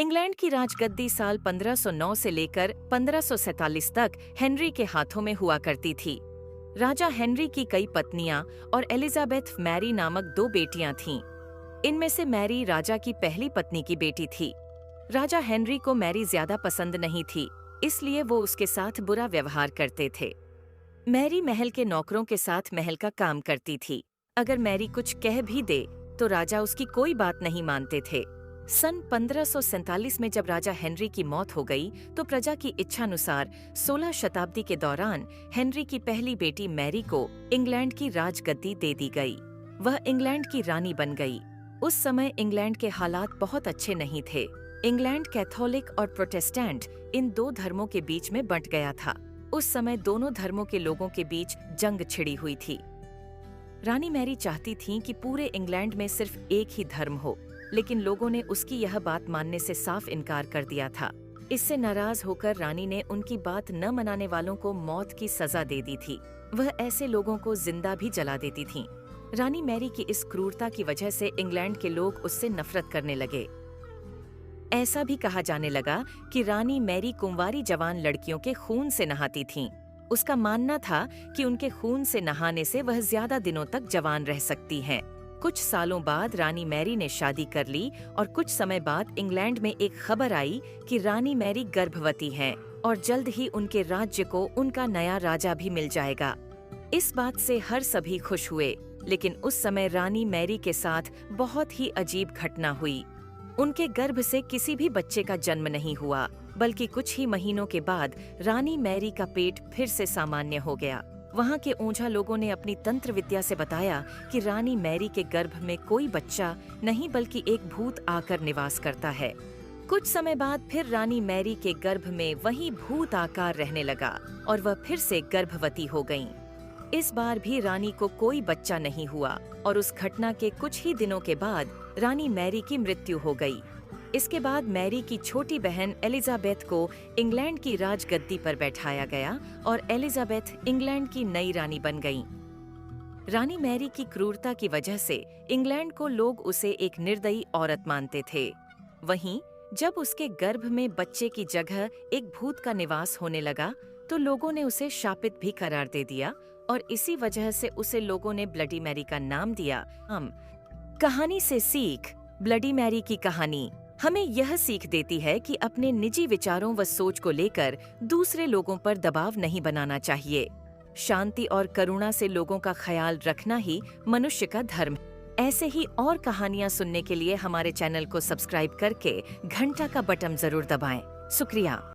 England की राजगद्दी साल 1509 से लेकर 1547 तक हेनरी के हाथों में हुआ करती थी। राजा हेनरी की कई पत्नियां और एलिजाबेथ मैरी नामक दो बेटियां थीं। इनमें से मैरी राजा की पहली पत्नी की बेटी थी। राजा हेनरी को मैरी ज्यादा पसंद नहीं थी, इसलिए वो उसके साथ बुरा व्यवहार करते थे। मैरी महल के नौकरों के साथ महल का काम करती थी। अगर मैरी कुछ कह भी दे तो राजा उसकी कोई बात नहीं मानते थे। सन 1547 में जब राजा हेनरी की मौत हो गई तो प्रजा की इच्छानुसार 16 शताब्दी के दौरान हेनरी की पहली बेटी मैरी को इंग्लैंड की राजगद्दी दे दी गई। वह इंग्लैंड की रानी बन गई। उस समय इंग्लैंड के हालात बहुत अच्छे नहीं थे। इंग्लैंड कैथोलिक और प्रोटेस्टेंट इन दो धर्मों के बीच में बंट गया था। उस समय दोनों धर्मों के लोगों के बीच जंग छिड़ी हुई थी। रानी मैरी चाहती थीं कि पूरे इंग्लैंड में सिर्फ एक ही धर्म हो, लेकिन लोगों ने उसकी यह बात मानने से साफ इनकार कर दिया था। इससे नाराज होकर रानी ने उनकी बात न मनाने वालों को मौत की सजा दे दी थी। वह ऐसे लोगों को जिंदा भी जला देती थीं। रानी मैरी की इस क्रूरता की वजह से इंग्लैंड के लोग उससे नफरत करने लगे। ऐसा भी कहा जाने लगा कि रानी मैरी कुंवारी जवान लड़कियों के खून से नहाती थीं। उसका मानना था कि उनके खून से नहाने से वह ज्यादा दिनों तक जवान रह सकती हैं। कुछ सालों बाद रानी मैरी ने शादी कर ली और कुछ समय बाद इंग्लैंड में एक खबर आई कि रानी मैरी गर्भवती हैं और जल्द ही उनके राज्य को उनका नया राजा भी मिल जाएगा। इस बात से हर सभी खुश हुए, लेकिन उस समय रानी मैरी के साथ बहुत ही अजीब घटना हुई। उनके गर्भ से किसी भी बच्चे का जन्म नहीं हुआ, बल्कि कुछ ही महीनों के बाद रानी मैरी का पेट फिर से सामान्य हो गया। वहाँ के ओझा लोगों ने अपनी तंत्र विद्या से बताया कि रानी मैरी के गर्भ में कोई बच्चा नहीं बल्कि एक भूत आकर निवास करता है। कुछ समय बाद फिर रानी मैरी के गर्भ में वही भूत आकार रहने लगा और वह फिर से गर्भवती हो गईं। इस बार भी रानी को कोई बच्चा नहीं हुआ और उस घटना के कुछ ही दिनों के बाद रानी मैरी की मृत्यु हो गई। इसके बाद मैरी की छोटी बहन एलिजाबेथ को इंग्लैंड की राजगद्दी पर बैठाया गया और एलिजाबेथ इंग्लैंड की नई रानी बन गईं। रानी मैरी की क्रूरता की वजह से इंग्लैंड को लोग उसे एक निर्दयी औरत मानते थे। वहीं जब उसके गर्भ में बच्चे की जगह एक भूत का निवास होने लगा तो लोगों ने उसे शापित भी करार दे दिया और इसी वजह से उसे लोगों ने ब्लडी मैरी का नाम दिया। कहानी से सीख। ब्लडी मैरी की कहानी हमें यह सीख देती है कि अपने निजी विचारों व सोच को लेकर दूसरे लोगों पर दबाव नहीं बनाना चाहिए। शांति और करुणा से लोगों का ख्याल रखना ही मनुष्य का धर्म है। ऐसे ही और कहानियां सुनने के लिए हमारे चैनल को सब्सक्राइब करके घंटा का बटन जरूर दबाएं। शुक्रिया।